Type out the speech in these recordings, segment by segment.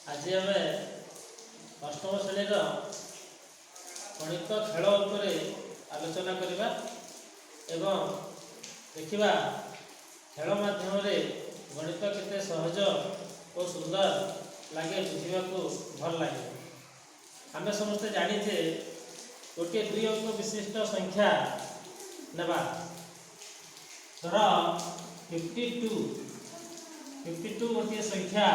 आज आम अष्टम श्रेणी गणित खेल उपरे आलोचना करवा एवं देखा खेल माध्यम गणित केते सहज और सुंदर लगे बुझा भल लगे। आम समस्ते जानीचे गोटे 2 अंक विशिष्ट संख्या नेबा धर 52 गोटे संख्या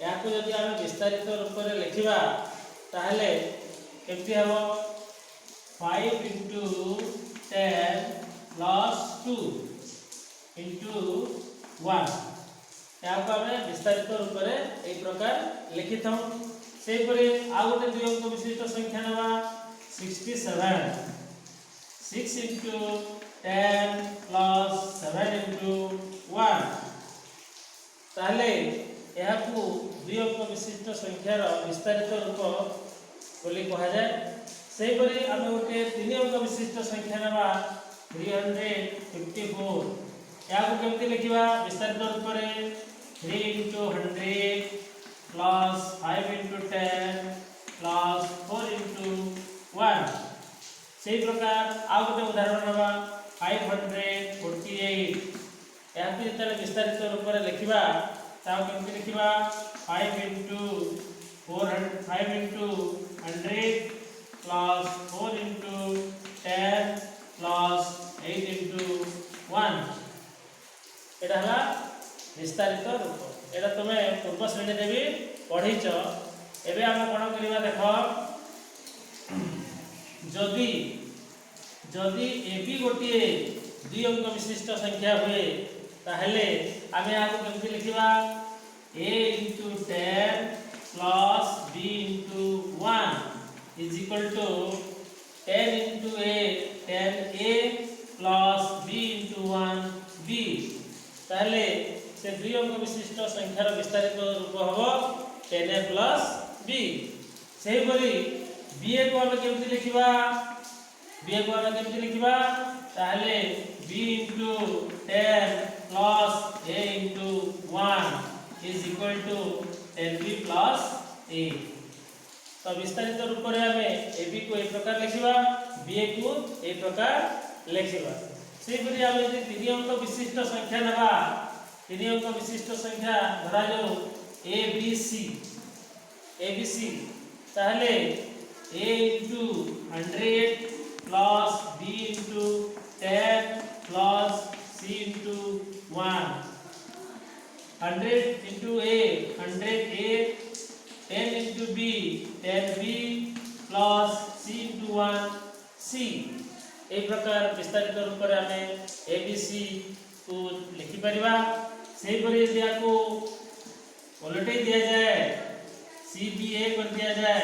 या जदि आम विस्तारित रूप में लिखा ताहले केमती हम 5 into 10 plus 2 into 1 या आम विस्तारित रूप में एक प्रकार लिखि था। से आउ गोटे 2 अंक विशिष्ट संख्या ना 67 6 into 10 plus 7 into 1 ताहले यह 2 अंक विशिष्ट संख्यार विस्तारित रूप बोली कह जाए। से आम गोटे 3 अंक विशिष्ट संख्या ना 354 या केमती लिखा विस्तारित रूप में 3 into 100 plus 5 into 10 plus 4 into 1 से प्रकार आउ गोटे उदाहरण ना 548 या विस्तारित रूप में लिखा केमती लिखा 5 into 100 plus 4 into 10 plus 8 into 1 एटा विस्तारित रूप। एटा तुम्हें पूर्व श्रेणी भी पढ़ीच। एबे आम कौन करवा देख जदि जदि ए बी गोटे 2 अंक विशिष्ट संख्या हुए ताहले आम यहाँ केमती लिखा a into 10 plus b into 1 is equal to 10 into a 10a plus b into 1b ताहले से 2 अंक विशिष्ट संख्यार विस्तारित रूप हम 10a plus b। से बी ए को आम केमती लिखा बी ए को आम केमती लिखा ताहले b into 10 plus a into 1 is equal to 10b plus a। तो विस्तारित रूप में आम ए बी को एक प्रकार लिखा बी ए को एक प्रकार लिखा। से आम यदि 3 अंक विशिष्ट संख्या ना 3 अंक विशिष्ट संख्या धरा जाऊ ए बी सी ताहले a into 100 plus b into 10 plus c into 1 100 into a 100a 10 into b 10b plus c into 1 c एक प्रकार विस्तारित रूप में आम ए बी सी को लिखिपर। से यदि आपको उलटे दिया जाए सी बी ए कर दिया जाए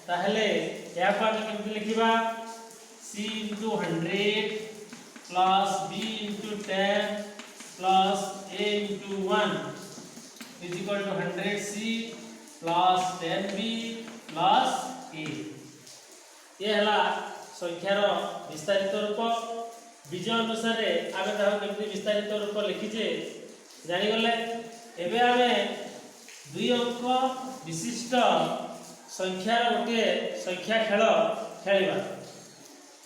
ताहले या आम केमती लिखा c into 100 plus b into 10 plus a into 1 is equal to 100c plus 10b plus a। ये हला संख्यार विस्तारित रूप। बीज अनुसार आम केमती विस्तारित रूप लिखीचे जानीगले। एबे आम 2 अंक विशिष्ट संख्यार गोटे संख्या खेल खेलिबा।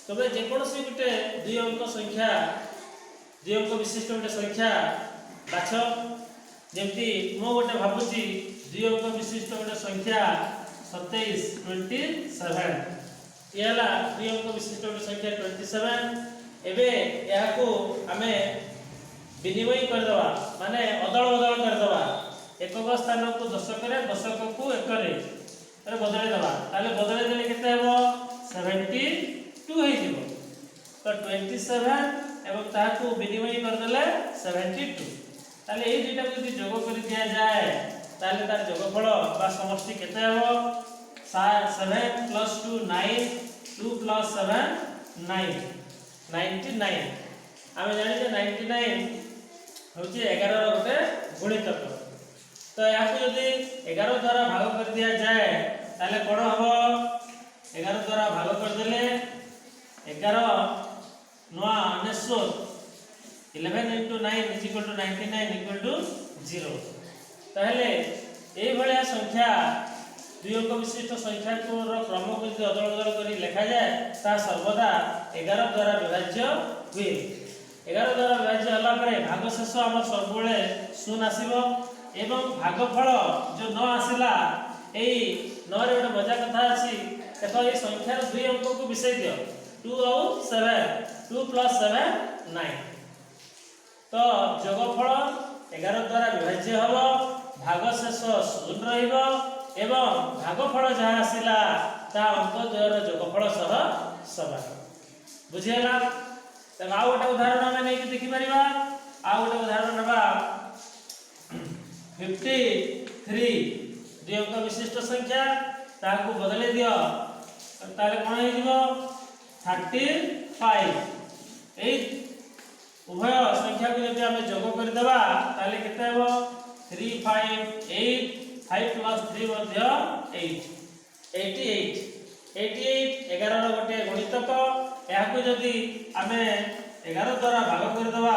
तबे जेकोसी गोटे 2 अंक संख्या 2 अंक विशिष्ट गोटे संख्या बाछ जमती मो गोटे भावुची 2 अंक विशिष्ट गोटे संख्या 27 ये 2 अंक विशिष्ट गोटे संख्या 27। एबे याको आमे विनिमय करदवा माने अदल बदल करदवा एकक स्थान को दशक दशक को एक बदल दवा ताले बदल देले केते हेबो 72 हे जिवो। तो 27 एवं ताको विनिमय कर देले 72 ताले ए दुटा यदि जोग कर दिया जाए ताले तार जोगफल बा समष्टि केते हेबो 7 plus 2 9 2 plus 7 9 99। आम जानी 99 हूँ 11 गोटे गुणितक। तो या यदि 11 द्वारा भाग कर दिया जाए ताले कौन हम 11 द्वारा भाग कर देले 11 नुआ 11 into 9 is equal to 99 equal to 0 ताहले ए भलिया संख्या दुई अंक विशिष्ट संख्या को क्रम को यदि अदल बदल कर लिखा जाए ता सर्वदा 11 द्वारा विभाज्य हुए। 11 द्वारा विभाज्य होला परे भागशेष आम सब शून्य आसीबो एवं भागफल जो न आसिला एई 9 रे गोटे मजा कथा अछि। देखो ये संख्यार दुई अंक को मिसई दियो 2 और 7 2 + 7 9 तो जोगफल 11 द्वारा विभाज्य हबो भागशेष शून्य रहिबो एवं भागफल जहाँ आसिला ता अंक द्वयर जोगफल सह समान बुझियला। तब आ गोटे उदाहरण आमे नै देखि परिबा। आ गोटे उदाहरण नबा 53 दुई अंक विशिष्ट संख्या ताकू बदले दियो ताले कोन हे दिबो 35 ए उभय संख्या को यदि आमे जोग कर देबा ताले केते हेबो 3 5 8 5 + 3 मध्य 8 88 11 रो गोटे गुणितक याकू जदि आमे 11 द्वारा भाग कर देबा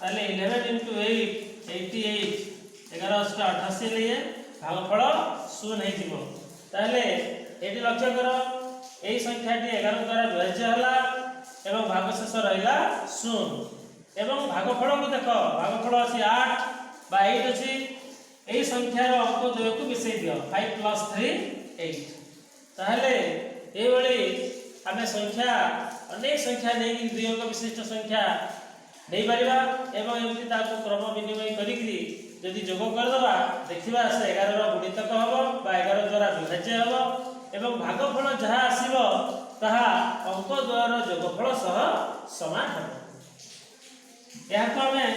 ताले 11 * 8 88 11 * 88 लिए भागफल शून्य हे जिवो। ताले एटी लक्ष्य करो एई संख्याटी 11 द्वारा विभाज्य होला एवं भागशेष रहिला शून्य एवं भागफल को देखो भागफल अछि 8 बा 8 अछि एई संख्यार अंक द्वय को मिसई दियो 5 + 3 8 ताहले ए बळी आमे संख्या अनेक संख्या नै कि दुई अंक विशिष्ट संख्या नै परिबा एवं एमति ताको क्रम विनिमय करिकरी यदि जोग कर दबा देखिबा से 11 रो गुणितक हबो बा 11 द्वारा विभाज्य हबो एवं भागफल जहा आसीबो ताहा अंक द्वयर जोगफल सह समान हबो। या को हमें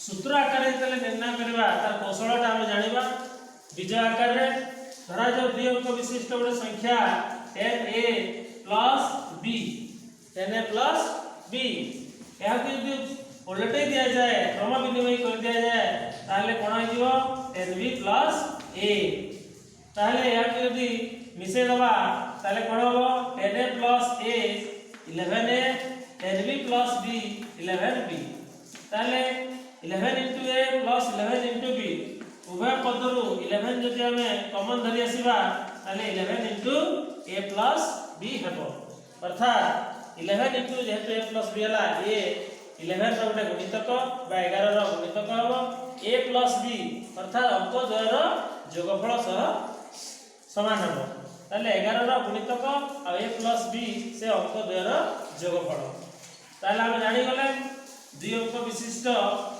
सूत्र आकार रे निर्णय करबा तार कौशलटा हम जानिबा बीज आकार रे धरा जो दुई अंक विशिष्ट गोटे संख्या 10a + b 10a + b या को यदि उलटे दिया जाए क्रम विनिमय कर दिया जाए ताले कोन हो जिवो 10b + a ताले या को यदि मिसे दबा ताले कोन हो 10a + a 11a 10b + b 11b ताले 11 * a + 11 * b उभय पदरु 11 जदि हमें कॉमन धरि आसीबा ताले 11 * a + b हेबो अर्थात 11 * जेहेतु a + b हला a 11 रो गोटे गुणितक बा 11 रो गुणितक हबो a + b अर्थात अंक द्वयर जोगफल सह समान हबो ताले 11 रो गुणितक आ a + b से अंक द्वयर जोगफल ताले हम जानि गले दुई अंक विशिष्ट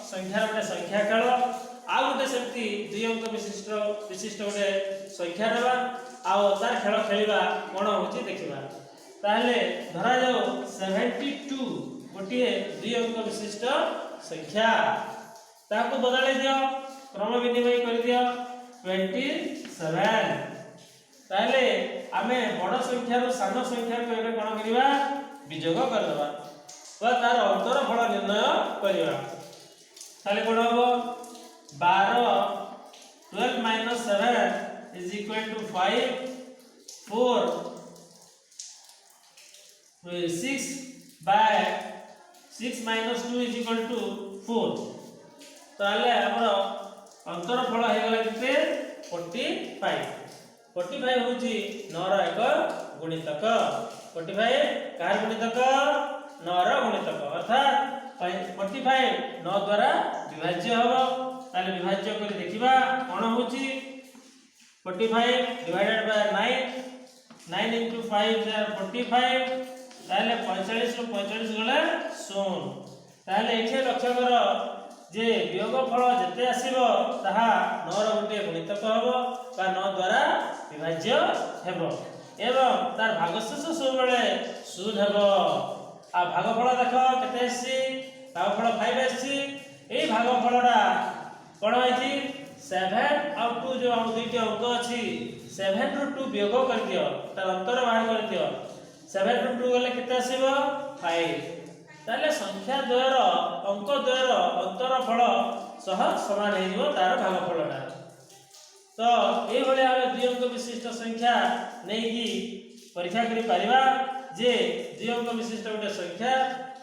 संख्या गोटे संख्या काल आ गोटे सेमती दुई अंक विशिष्ट गोटे संख्या नेबा आ तार खेल खेलिबा कोन होची देखिबा। ताले धरा जाओ 72 गोटे दुई अंक विशिष्ट संख्या ताको बदले दियो क्रम विनिमय कर दियो 27 ताले आमे बड़ संख्या रो सान संख्या को एबे कोन करिबा विजोग कर देबा बा तार अंतर फल निर्णय करिबा। ताले कोन हो 12 12 - 7 = 5 4 6 by 6 - 2 = 4 ताले हमर अंतर फल हे गेला किते 45 45 होची 9 रो एक गुणितक 45 कार गुणितक 9 रो गुणितक अर्थात 45 9 द्वारा विभाज्य हबो ताले विभाज्य करी देखिबा कोन होची 45 डिवाइडेड बाय 9 * 5 = 45 ताले 45 रो 45 गले 0 ताले एठे लक्ष्य करो जे वियोगफल जते आसीबो ताहा 9 रो गोटे गुणितक हबो बा 9 द्वारा विभाज्य हेबो एवं तार भागशेष सब बेले शून्य हेबो। आ भागफल देखो केते आसी भागफल 5 आसी एई भागफलटा कोन होइची 7 और 2 जो हम दुईटी अंक अछि 7 रो 2 वियोग कर दियो तार अंतर बाहर कर दियो 7 रो 2 गले केते आसीबो 5 ताले संख्या द्वयर अंक द्वयर अंतर फल सह समान हे जिवो तार भागफलटा। तो ए भले आमे दुई अंक विशिष्ट संख्या नै कि परीक्षा करि परिबा जे दुई अंक विशिष्ट गोटे संख्या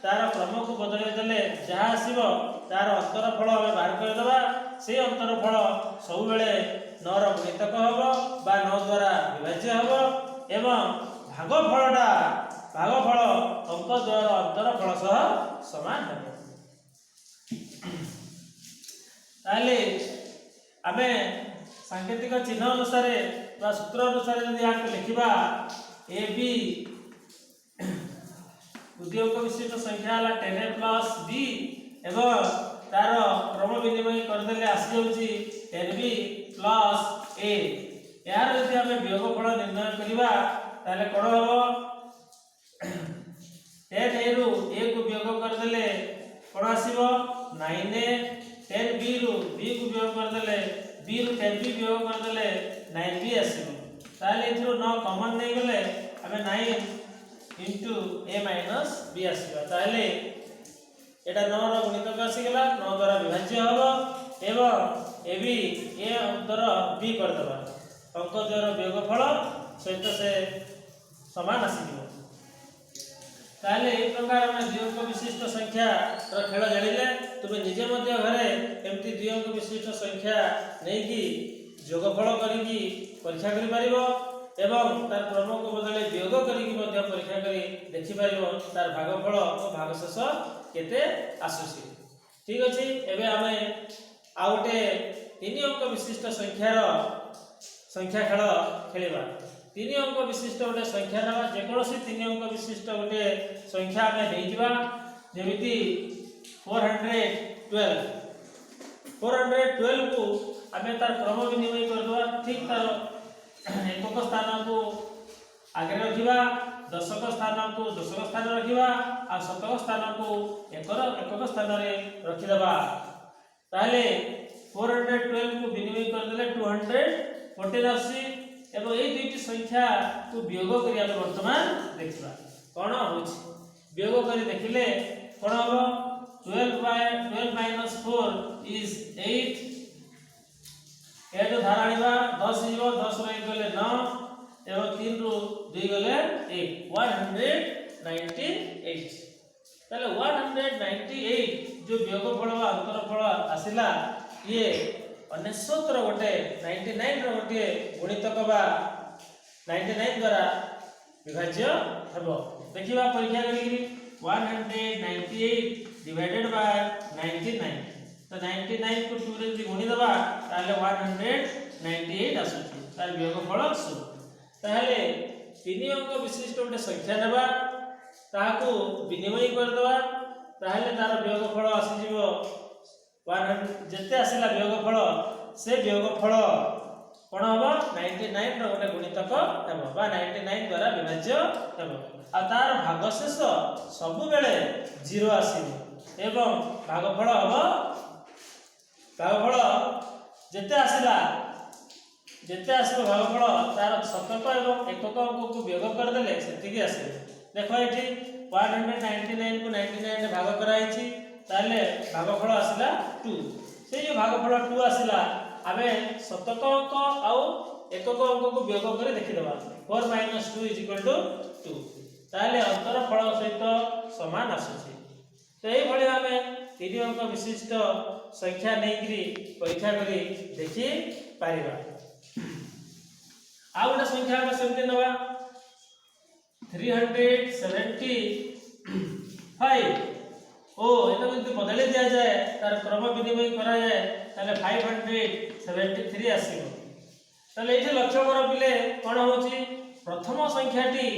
तार क्रम को बदले देले जहा आसीबो तार अंतरफल आम बाहर करदेबा से अंतरफल सब बेले 9 ର गुणितक हम बा 9 द्वारा विभाज्य हम एवं भागफल अंक द्वार अंतरफल सह समान हम। ताले आमे सांकेतिक चिन्ह अनुसार बा सूत्र अनुसार यदि आपको लिखिबा ए बी उद्योग विशिष्ट संख्या है 10a प्लस b एवं तार क्रम विनिमय करदेले आसी जाउची 10b प्लस a यार यदि आमे वियोगफल निर्णय करिबा ताले कोन हो 10a रु a को वियोग करदेले कोन आसीबो 9a 10b रु b को वियोग करदेले b रु 10b वियोग करदेले 9b आसीबो ताले इथरो 9 कॉमन नै गेले आमे 9 into a minus b आसीबा ताले एटा 9 ର गुणितक आसी गेला 9 द्वारा विभाज्य हबो एवं ए बी ए अंतर b कर दबा अंक द्वारा वियोगफल सहित से समान आसीबो ताले ए प्रकार हम द्वि अंक विशिष्ट संख्या र खेल जानिले तुमे निजे मध्य घरे एमती द्वि अंक विशिष्ट संख्या नै कि योगफल करिकि परीक्षा करि पारिबो एवं तार क्रम को बदले वियोग करिकि मध्य परीक्षा करि देखि पारिबो तार भागफल और भागशेष केते आसुसी। ठीक अछि एबे हमें आउटे 3 अंक विशिष्ट संख्या रो संख्या खेल खेलिबा 3 अंक विशिष्ट गोटे संख्या नबा जे कोनोसी 3 अंक विशिष्ट गोटे संख्या हमें नै दिबा जेमिति 412 को हमें तार क्रम विनिमय कर दवा ठीक तार एकक स्थान को आगे रखिबा दशक स्थान को दशक स्थान रखिबा आ शतक स्थान को एकक स्थान रे रखि दबा ताले 412 को विनिमय कर देले 214 आसी एवं ए दुईटी संख्या को वियोग करी हम वर्तमान देखिबा कोन होछि वियोग करी देखिले कोन हो 12 minus 4 is 8 ए तो धारा आनिबा 10 जीवो 10 रे गले 9 एवं 3 रु 2 गले 1 198 ताले 198 जो वियोगफल वा अंतरफल आसिला ये 99 रो गोटे 99 रो गोटे गुणितक बा 99 द्वारा विभाज्य हबो देखिबा परीक्षा करी 198 डिवाइडेड बाय 99 तो 99 को 2 रे जि गुणी दबा ताले 198 आसुची तार वियोगफल 100 ताले 3 अंक विशिष्ट गोटे संख्या नेबा ताहाको विनिमय कर दबा ताले तार वियोगफल आसी जीवो 100 जते आसिला वियोगफल से वियोगफल कोन हबो 99 रो गोटे गुणितक हेबो बा 99 द्वारा विभाज्य हेबो आ तार भागशेष सब बेले 0 आसीबो एवं भागफल हबो भागफल जेते आसिला भागफल तार शतक एवं एकक अंक को वियोग कर देले सेतिकी आसे देखो एठी 199 को 99 भाग कराइछि ताले भागफल आसिला 2 से जो भागफल 2 आसिला आबे शतक अंक आउ एकक अंक को वियोग करे देखि देबा 4 - 2 = 2 ताले अंतरफल सहित समान आसुछि तो एई भली हमें 3 अंक विशिष्ट संख्या नेकरी परीक्षा करी देखि पारिबा आ गोटे संख्या हम सेमते नबा 375 ओ एटा जदि बदले दिया जाए तार क्रम विनिमय करा जाए ताले 573 आसीबो ताले एठी लक्ष्य कर पिले कोन होची प्रथम संख्याटी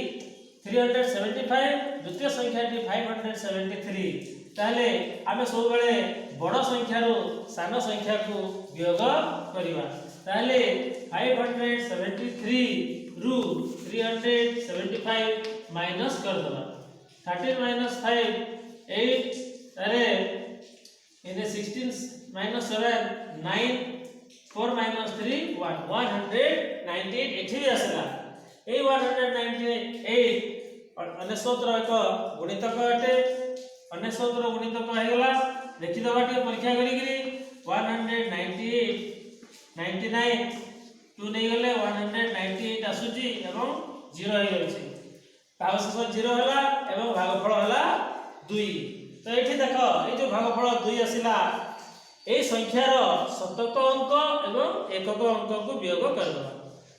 375 द्वितीय संख्याटी 573 ताले आमे सब बेले बड़ संख्या रो सान संख्या को वियोग करिवा ताले 573 रु 375 माइनस कर दबा 13 - 5 8 अरे इने 16 - 7 9 4 - 3 1 198 एठी आसला ए 198 99 रो एक गुणितक अटे 99 रो गुणितक हे गेला देखि दबा के परीक्षा करी 198 99 2 नै गले 198 आसुची एवं 0 हे गेलछि भागशेष 0 हला एवं भागफल हला 2 तो ये देख ये जो भागफल 2 आसला ये संख्यार शतक अंक एवं एकक अंक को वियोग करदेवा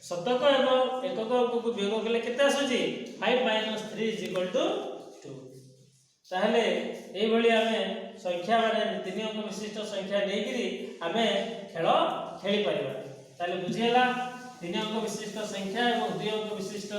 शतक एवं एकक अंक को वियोग कले केते आसुची 5 - 3 = 2 ताहले एई भली आमे संख्या माने 3 अंक विशिष्ट संख्या नेकिरी आमे खेल खेली परिबा ताले बुझियला 3 अंक विशिष्ट संख्या एवं 2 अंक विशिष्ट